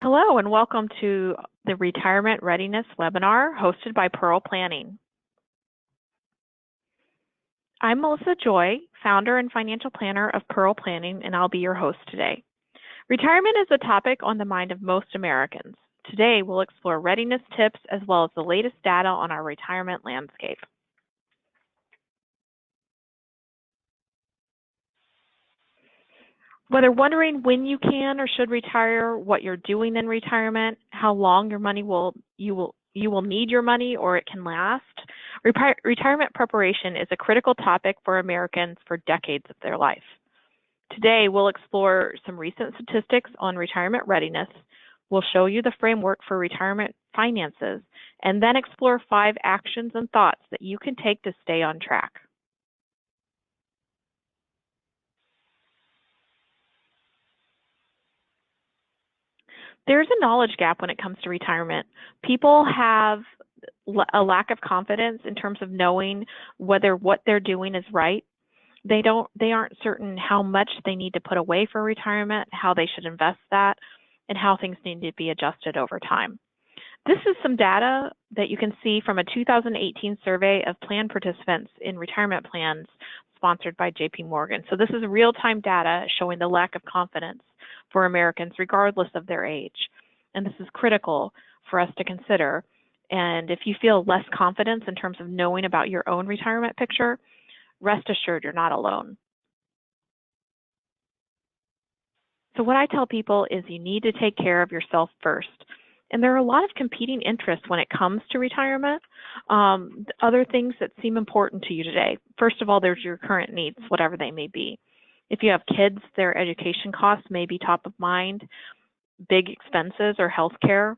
Hello and welcome to the Retirement Readiness webinar hosted by Pearl Planning. I'm Melissa Joy, founder and financial planner of Pearl Planning, and I'll be your host today. Retirement is a topic on the mind of most Americans. Today we'll explore readiness tips as well as the latest data on our retirement landscape. Whether wondering when you can or should retire, what you're doing in retirement, how long you will need your money or it can last, retirement preparation is a critical topic for Americans for decades of their life. Today, we'll explore some recent statistics on retirement readiness. We'll show you the framework for retirement finances, and then explore 5 actions and thoughts that you can take to stay on track. There's a knowledge gap when it comes to retirement. People have a lack of confidence in terms of knowing whether what they're doing is right. They aren't certain how much they need to put away for retirement, how they should invest that, and how things need to be adjusted over time. This is some data that you can see from a 2018 survey of plan participants in retirement plans sponsored by JP Morgan. So this is real-time data showing the lack of confidence for Americans regardless of their age. And this is critical for us to consider. And if you feel less confidence in terms of knowing about your own retirement picture, rest assured you're not alone. So what I tell people is you need to take care of yourself first. And there are a lot of competing interests when it comes to retirement, other things that seem important to you today. First of all, there's your current needs, whatever they may be. If you have kids, their education costs may be top of mind, big expenses or health care,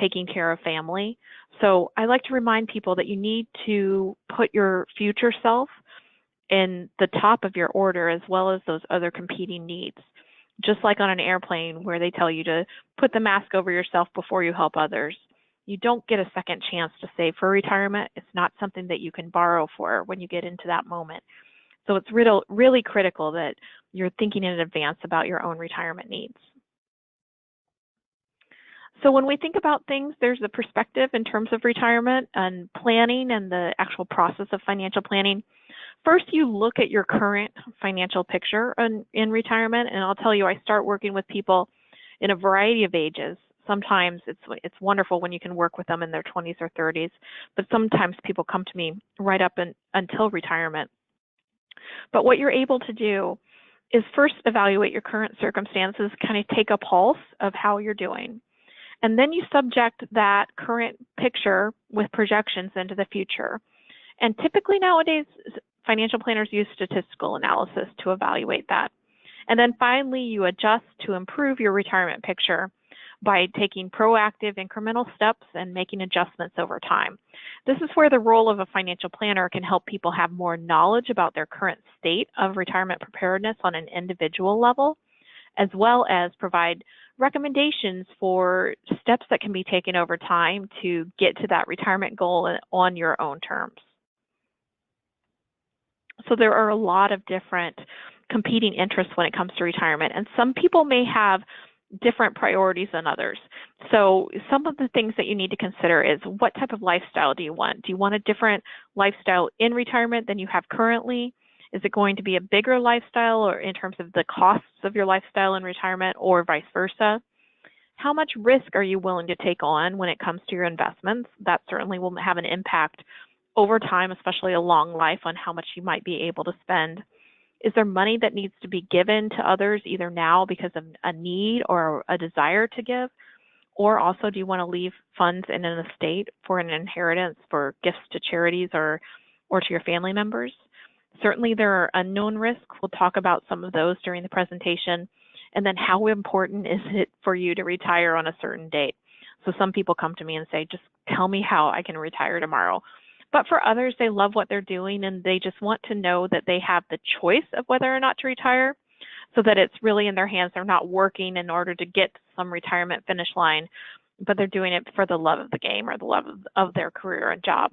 taking care of family. So I like to remind people that you need to put your future self in the top of your order as well as those other competing needs. Just like on an airplane where they tell you to put the mask over yourself before you help others. You don't get a second chance to save for retirement. It's not something that you can borrow for when you get into that moment. So it's really critical that you're thinking in advance about your own retirement needs. So when we think about things, there's a perspective in terms of retirement and planning and the actual process of financial planning. First, you look at your current financial picture in retirement, and I'll tell you, I start working with people in a variety of ages. Sometimes it's wonderful when you can work with them in their 20s or 30s, but sometimes people come to me right up until retirement. But what you're able to do is first evaluate your current circumstances, kind of take a pulse of how you're doing. And then you subject that current picture with projections into the future. And typically nowadays, financial planners use statistical analysis to evaluate that. And then finally, you adjust to improve your retirement picture by taking proactive incremental steps and making adjustments over time. This is where the role of a financial planner can help people have more knowledge about their current state of retirement preparedness on an individual level, as well as provide recommendations for steps that can be taken over time to get to that retirement goal on your own terms. So there are a lot of different competing interests when it comes to retirement, and some people may have different priorities than others. So some of the things that you need to consider is what type of lifestyle do you want? Do you want a different lifestyle in retirement than you have currently? Is it going to be a bigger lifestyle or in terms of the costs of your lifestyle in retirement or vice versa? How much risk are you willing to take on when it comes to your investments? That certainly will have an impact over time, especially a long life, on how much you might be able to spend. Is there money that needs to be given to others either now because of a need or a desire to give? Or also, do you want to leave funds in an estate for an inheritance, for gifts to charities or to your family members? Certainly there are unknown risks. We'll talk about some of those during the presentation. And then how important is it for you to retire on a certain date? So some people come to me and say, just tell me how I can retire tomorrow. But for others, they love what they're doing and they just want to know that they have the choice of whether or not to retire so that it's really in their hands. They're not working in order to get to some retirement finish line, but they're doing it for the love of the game or the love of their career and job.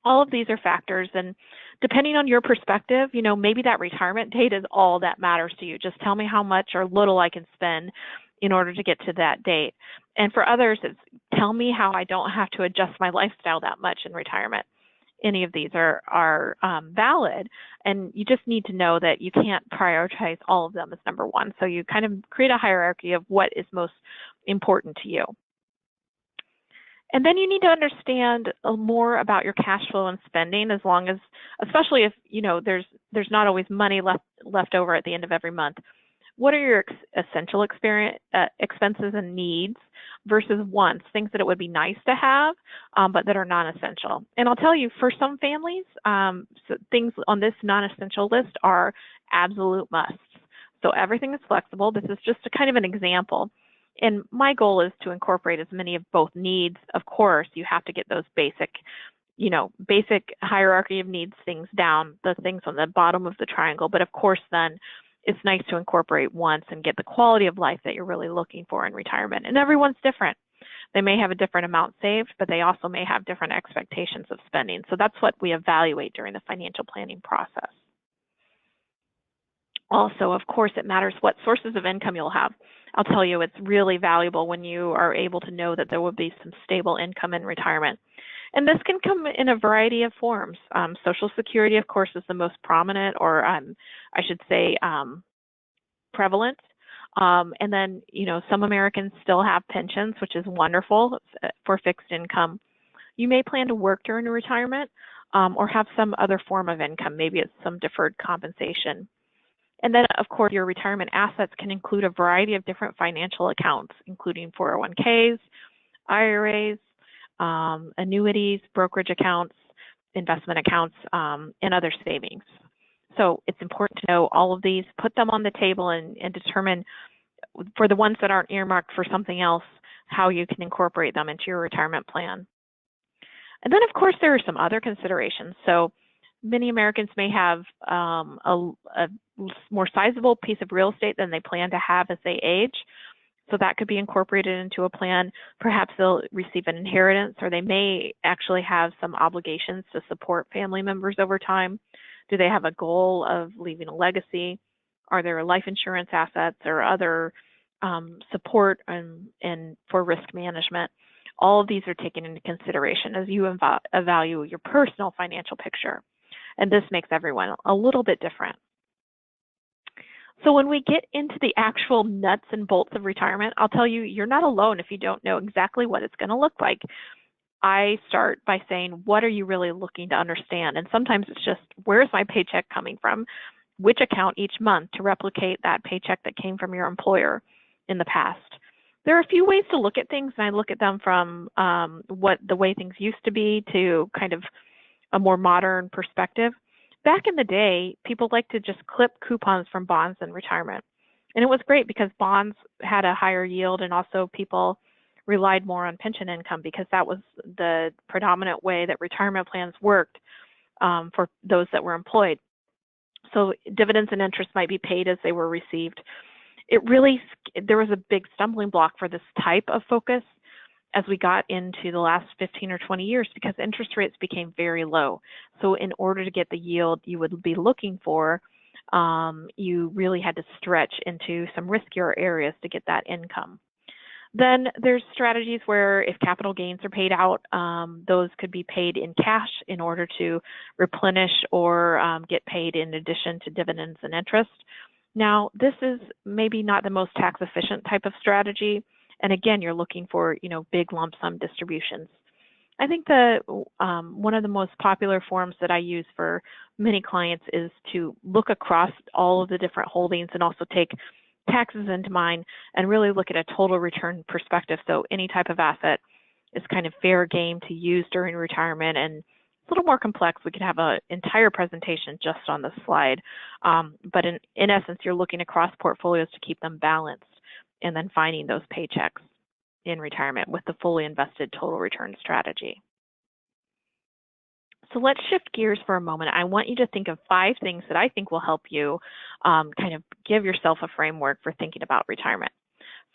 All of these are factors, and depending on your perspective, maybe that retirement date is all that matters to you. Just tell me how much or little I can spend in order to get to that date. And for others, it's tell me how I don't have to adjust my lifestyle that much in retirement. Any of these are valid, and you just need to know that you can't prioritize all of them as number one. So you kind of create a hierarchy of what is most important to you. And then you need to understand more about your cash flow and spending, especially if there's not always money left over at the end of every month. What are your essential expenses and needs versus wants, things that it would be nice to have, but that are non-essential? And I'll tell you, for some families, so things on this non-essential list are absolute musts. So everything is flexible. This is just a kind of an example. And my goal is to incorporate as many of both needs. Of course, you have to get those basic hierarchy of needs things down, the things on the bottom of the triangle. But of course, then it's nice to incorporate wants and get the quality of life that you're really looking for in retirement. And everyone's different. They may have a different amount saved, but they also may have different expectations of spending. So that's what we evaluate during the financial planning process. Also, of course, it matters what sources of income you'll have. I'll tell you, it's really valuable when you are able to know that there will be some stable income in retirement. And this can come in a variety of forms. Social Security, of course, is the most prominent, or I should say prevalent. And then, some Americans still have pensions, which is wonderful for fixed income. You may plan to work during retirement or have some other form of income. Maybe it's some deferred compensation. And then, of course, your retirement assets can include a variety of different financial accounts, including 401ks, IRAs, annuities, brokerage accounts, investment accounts, and other savings. So it's important to know all of these, put them on the table, and determine, for the ones that aren't earmarked for something else, how you can incorporate them into your retirement plan. And then, of course, there are some other considerations. So many Americans may have a more sizable piece of real estate than they plan to have as they age. So that could be incorporated into a plan. Perhaps they'll receive an inheritance, or they may actually have some obligations to support family members over time. Do they have a goal of leaving a legacy? Are there life insurance assets or other support and for risk management? All of these are taken into consideration as you evaluate your personal financial picture. And this makes everyone a little bit different. So when we get into the actual nuts and bolts of retirement, I'll tell you, you're not alone if you don't know exactly what it's going to look like. I start by saying, what are you really looking to understand? And sometimes it's just, where's my paycheck coming from? Which account each month to replicate that paycheck that came from your employer in the past? There are a few ways to look at things, and I look at them from the way things used to be to kind of a more modern perspective. Back in the day, people liked to just clip coupons from bonds in retirement. And it was great because bonds had a higher yield, and also people relied more on pension income because that was the predominant way that retirement plans worked for those that were employed. So dividends and interest might be paid as they were received. There was a big stumbling block for this type of focus as we got into the last 15 or 20 years, because interest rates became very low. So in order to get the yield you would be looking for, you really had to stretch into some riskier areas to get that income. Then there's strategies where if capital gains are paid out, those could be paid in cash in order to replenish or get paid in addition to dividends and interest. Now, this is maybe not the most tax efficient type of strategy. And again, you're looking for, big lump sum distributions. I think one of the most popular forms that I use for many clients is to look across all of the different holdings and also take taxes into mind and really look at a total return perspective. So any type of asset is kind of fair game to use during retirement, and it's a little more complex. We could have an entire presentation just on this slide. But in essence, you're looking across portfolios to keep them balanced, and then finding those paychecks in retirement with the fully invested total return strategy. So let's shift gears for a moment. I want you to think of 5 things that I think will help you kind of give yourself a framework for thinking about retirement.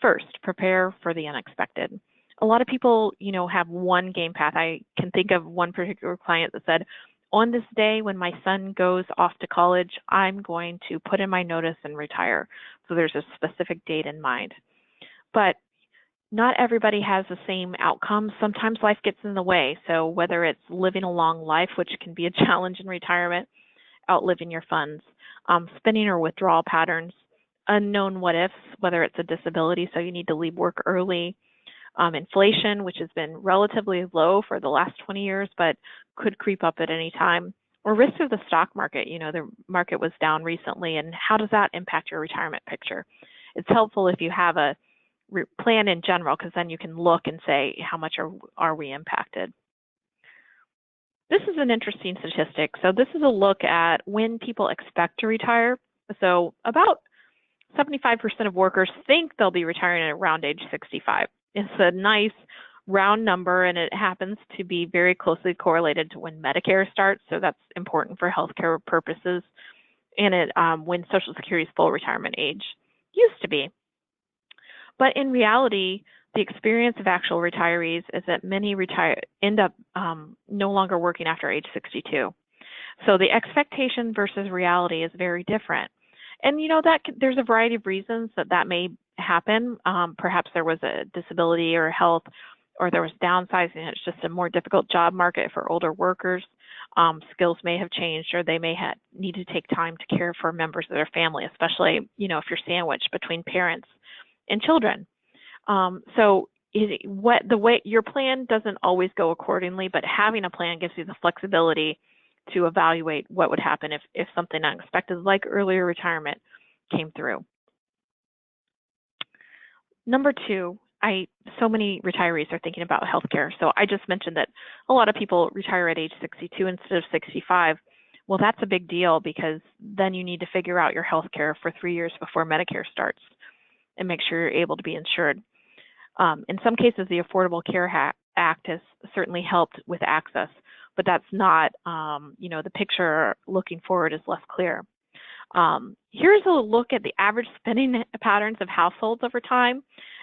First, prepare for the unexpected. A lot of people, have one game path. I can think of one particular client that said, on this day when my son goes off to college, I'm going to put in my notice and retire. So there's a specific date in mind. But not everybody has the same outcomes. Sometimes life gets in the way. So whether it's living a long life, which can be a challenge in retirement, outliving your funds, spending or withdrawal patterns, unknown what ifs, whether it's a disability, so you need to leave work early, inflation, which has been relatively low for the last 20 years, but could creep up at any time, or risk of the stock market. The market was down recently, and how does that impact your retirement picture? It's helpful if you have a plan in general, because then you can look and say, how much are we impacted? This is an interesting statistic. So this is a look at when people expect to retire. So about 75% of workers think they'll be retiring at around age 65. It's a nice round number, and it happens to be very closely correlated to when Medicare starts. So that's important for healthcare purposes, and when Social Security's full retirement age used to be. But in reality, the experience of actual retirees is that many end up no longer working after age 62. So the expectation versus reality is very different. And there's a variety of reasons that may happen. Perhaps there was a disability or health, or there was downsizing. It's just a more difficult job market for older workers. Skills may have changed, or they may need to take time to care for members of their family, especially if you're sandwiched between parents and children. So the way your plan doesn't always go accordingly, but having a plan gives you the flexibility to evaluate what would happen if something unexpected like earlier retirement came through. Number two, so many retirees are thinking about healthcare. So I just mentioned that a lot of people retire at age 62 instead of 65. Well, that's a big deal, because then you need to figure out your healthcare for 3 years before Medicare starts and make sure you're able to be insured. In some cases, the Affordable Care Act has certainly helped with access, but that's not, the picture looking forward is less clear. Here's a look at the average spending patterns of households over time.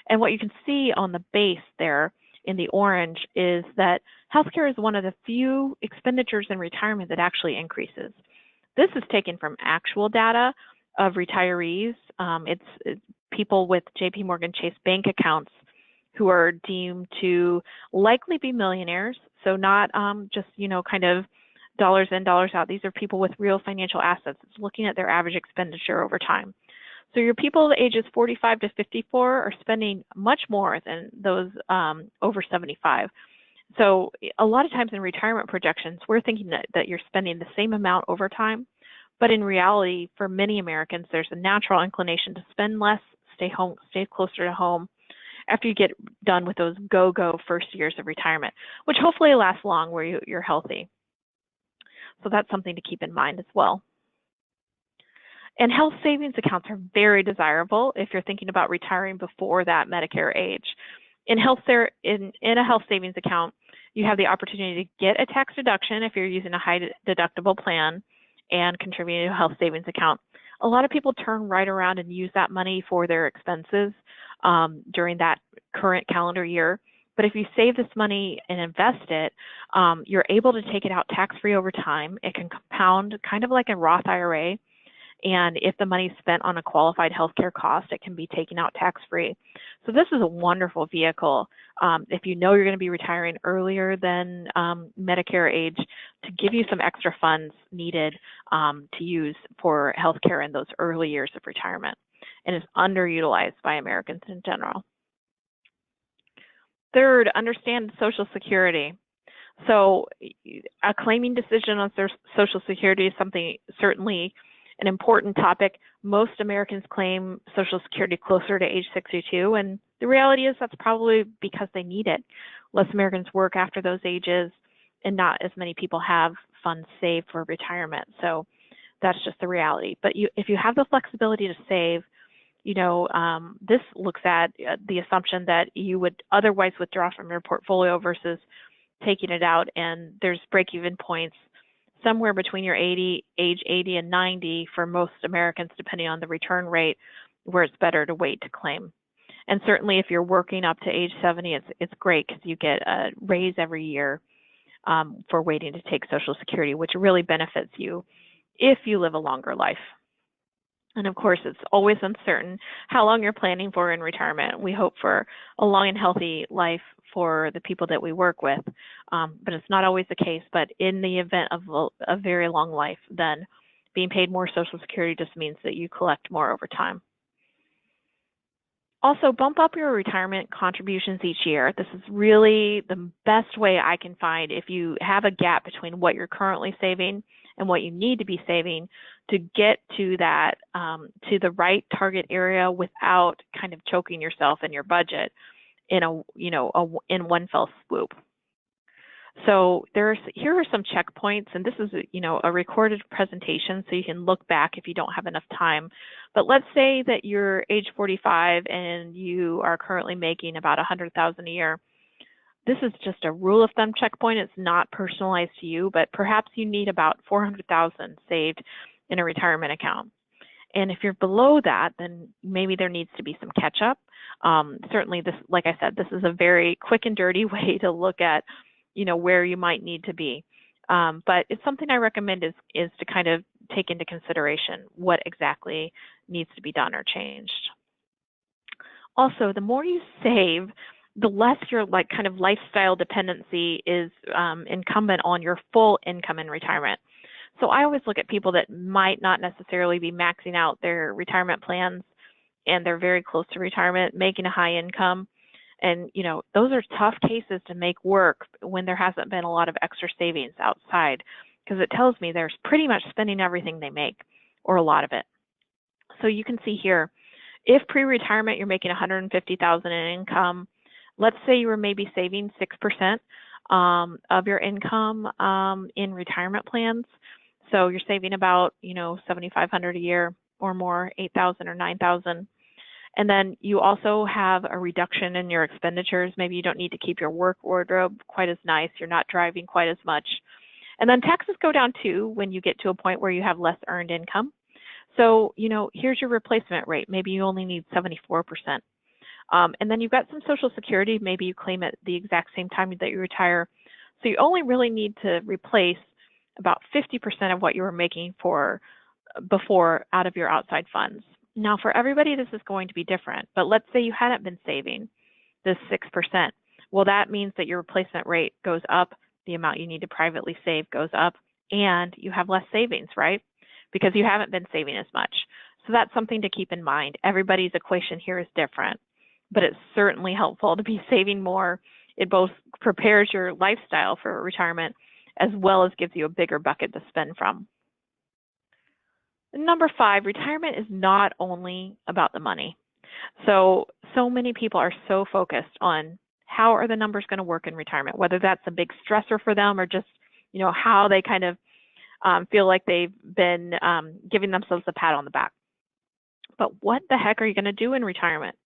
And what you can see on the base there in the orange is that healthcare is one of the few expenditures in retirement that actually increases. This is taken from actual data of retirees. It's people with JP Morgan Chase bank accounts who are deemed to likely be millionaires. So not just, kind of dollars in, dollars out. These are people with real financial assets. It's looking at their average expenditure over time. So your people ages 45 to 54 are spending much more than those over 75. So a lot of times in retirement projections, we're thinking that you're spending the same amount over time. But in reality, for many Americans, there's a natural inclination to spend less, stay closer to home after you get done with those go-go first years of retirement, which hopefully lasts long where you're healthy. So that's something to keep in mind as well. And health savings accounts are very desirable if you're thinking about retiring before that Medicare age. In a health savings account, you have the opportunity to get a tax deduction if you're using a high deductible plan and contributing to a health savings account. A lot of people turn right around and use that money for their expenses during that current calendar year. But if you save this money and invest it, you're able to take it out tax-free over time. It can compound kind of like a Roth IRA. And if the money is spent on a qualified healthcare cost, it can be taken out tax-free. So this is a wonderful vehicle if you know you're going to be retiring earlier than Medicare age, to give you some extra funds needed to use for healthcare in those early years of retirement, and is underutilized by Americans in general. Third, understand Social Security. So a claiming decision on Social Security is certainly an important topic. Most Americans claim Social Security closer to age 62, and the reality is that's probably because they need it. Less Americans work after those ages, and not as many people have funds saved for retirement. So that's just the reality. But if you have the flexibility to save, this looks at the assumption that you would otherwise withdraw from your portfolio versus taking it out, and there's break-even points somewhere between your age 80 and 90 for most Americans, depending on the return rate, where it's better to wait to claim. And certainly if you're working up to age 70, it's great because you get a raise every year for waiting to take Social Security, which really benefits you if you live a longer life. And of course, it's always uncertain how long you're planning for in retirement. We hope for a long and healthy life for the people that we work with, but it's not always the case. But in the event of a very long life, then being paid more Social Security just means that you collect more over time. Also, bump up your retirement contributions each year. This is really the best way I can find if you have a gap between what you're currently saving and what you need to be saving to get to that, to the right target area without kind of choking yourself in your budget in in one fell swoop. So here are some checkpoints, and this is a recorded presentation, so you can look back if you don't have enough time. But let's say that you're age 45 and you are currently making about $100,000 a year. This is just a rule of thumb checkpoint. It's not personalized to you, but perhaps you need about $400,000 saved in a retirement account. And if you're below that, then maybe there needs to be some catch up. Certainly, this, like I said, this is a very quick and dirty way to look at where you might need to be. But it's something I recommend is to kind of take into consideration what exactly needs to be done or changed. Also, the more you save, the less your kind of lifestyle dependency is incumbent on your full income in retirement. So I always look at people that might not necessarily be maxing out their retirement plans and they're very close to retirement, making a high income. And, those are tough cases to make work when there hasn't been a lot of extra savings outside, because it tells me they're pretty much spending everything they make or a lot of it. So you can see here, if pre-retirement you're making $150,000 in income, let's say you were maybe saving 6% of your income in retirement plans. So you're saving about, $7,500 a year or more, $8,000 or $9,000. And then you also have a reduction in your expenditures. Maybe you don't need to keep your work wardrobe quite as nice. You're not driving quite as much. And then taxes go down too when you get to a point where you have less earned income. So, here's your replacement rate. Maybe you only need 74%. And then you've got some Social Security. Maybe you claim at the exact same time that you retire. So you only really need to replace about 50% of what you were making before out of your outside funds. Now, for everybody, this is going to be different, but let's say you hadn't been saving this 6%. Well, that means that your replacement rate goes up, the amount you need to privately save goes up, and you have less savings, right? Because you haven't been saving as much. So that's something to keep in mind. Everybody's equation here is different, but it's certainly helpful to be saving more. It both prepares your lifestyle for retirement as well as gives you a bigger bucket to spend from. Number 5, retirement is not only about the money. So many people are so focused on how are the numbers going to work in retirement, whether that's a big stressor for them or just, how they kind of feel like they've been giving themselves a pat on the back. But what the heck are you going to do in retirement?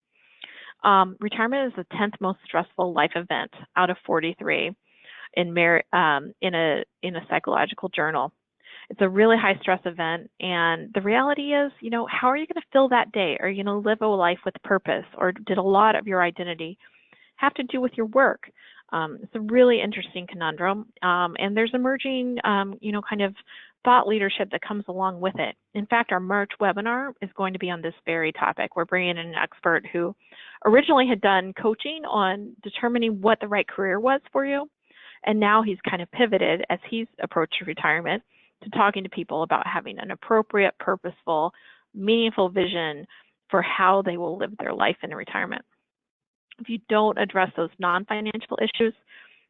Retirement is the 10th most stressful life event out of 43 in a psychological journal. It's a really high stress event, and the reality is, how are you going to fill that day? Are you going to live a life with purpose, or did a lot of your identity have to do with your work? It's a really interesting conundrum, and there's emerging, kind of thought leadership that comes along with it. In fact, our March webinar is going to be on this very topic. We're bringing in an expert who originally had done coaching on determining what the right career was for you, and now he's kind of pivoted as he's approached retirement to talking to people about having an appropriate, purposeful, meaningful vision for how they will live their life in retirement. If you don't address those non-financial issues,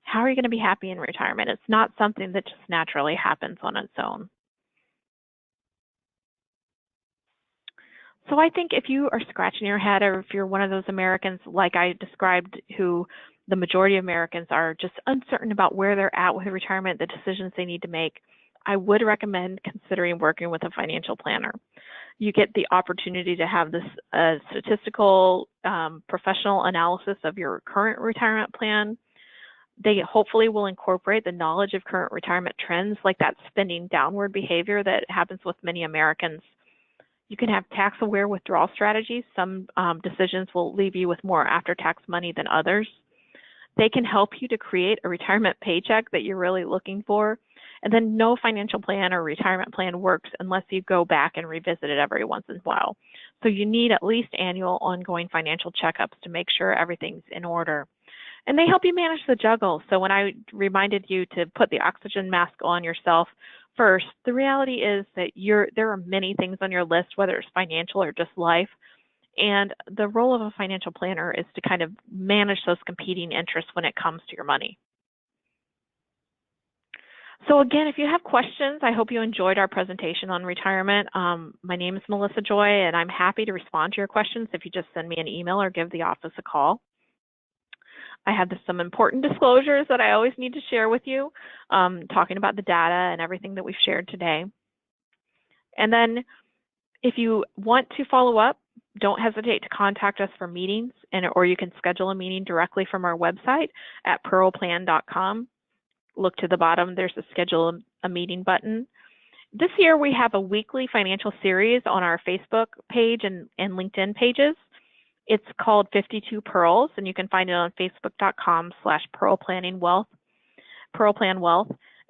how are you going to be happy in retirement? It's not something that just naturally happens on its own. So I think if you are scratching your head, or if you're one of those Americans like I described, who the majority of Americans are just uncertain about where they're at with retirement, the decisions they need to make, I would recommend considering working with a financial planner. You get the opportunity to have this statistical, professional analysis of your current retirement plan. They hopefully will incorporate the knowledge of current retirement trends, like that spending downward behavior that happens with many Americans. You can have tax-aware withdrawal strategies. Some decisions will leave you with more after-tax money than others. They can help you to create a retirement paycheck that you're really looking for. And then no financial plan or retirement plan works unless you go back and revisit it every once in a while. So you need at least annual ongoing financial checkups to make sure everything's in order. And they help you manage the juggle. So when I reminded you to put the oxygen mask on yourself first, the reality is that there are many things on your list, whether it's financial or just life. And the role of a financial planner is to kind of manage those competing interests when it comes to your money. So again, if you have questions, I hope you enjoyed our presentation on retirement. My name is Melissa Joy, and I'm happy to respond to your questions if you just send me an email or give the office a call. I have some important disclosures that I always need to share with you, talking about the data and everything that we've shared today. And then if you want to follow up, don't hesitate to contact us for meetings, or you can schedule a meeting directly from our website at pearlplan.com. Look to the bottom, there's a schedule a meeting button. This year we have a weekly financial series on our Facebook page and LinkedIn pages. It's called 52 Pearls, and you can find it on facebook.com/pearlplanwealth.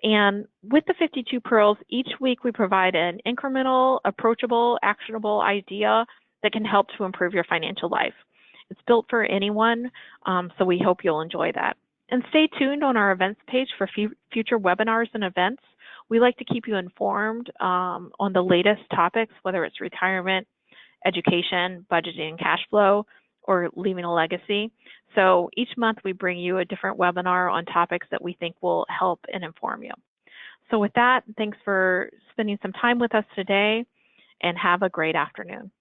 And with the 52 Pearls, each week we provide an incremental, approachable, actionable idea that can help to improve your financial life. It's built for anyone, so we hope you'll enjoy that. And stay tuned on our events page for future webinars and events. We like to keep you informed on the latest topics, whether it's retirement, education, budgeting and cash flow, or leaving a legacy. So each month we bring you a different webinar on topics that we think will help and inform you. So with that, thanks for spending some time with us today, and have a great afternoon.